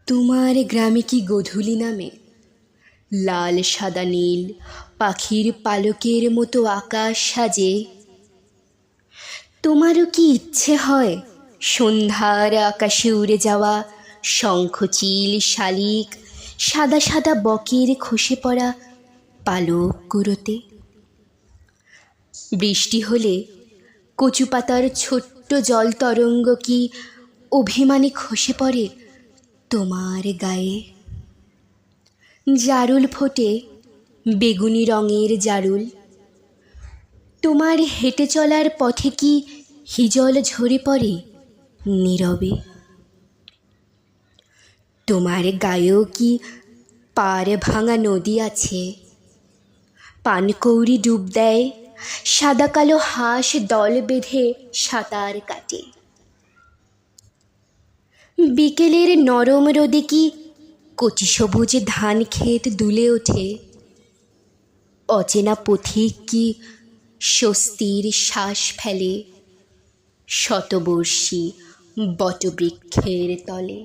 তোমার গ্রামে কি গোধূলি নামে লাল সাদা নীল পাখির পালকের মতো আকাশ সাজে? তোমারও কি ইচ্ছে হয় সন্ধ্যার আকাশে উড়ে যাওয়া শঙ্খচিল শালিক সাদা সাদা বকের খসে পড়া পালক কুড়োতে? বৃষ্টি হলে কচু পাতার ছোট্ট জল তরঙ্গ কি অভিমানে খসে পড়ে তোমার গায়ে? জারুল ফোটে বেগুনি রঙের জারুল, তোমার হেঁটে চলার পথে কি হিজল ঝরে পড়ে নীরবে? তোমার গায়েও কি পাড় ভাঙা নদী আছে? পানকৌড়ি ডুব দেয়, সাদা কালো হাঁস দল বেঁধে সাঁতার কাটে। বিকেলের নরম রোদে কি কচি সবুজ ধান ক্ষেত দুলে ওঠে? অচেনা পথিক কি স্বস্তির শ্বাস ফেলে শতবর্ষী বটবৃক্ষের তলে?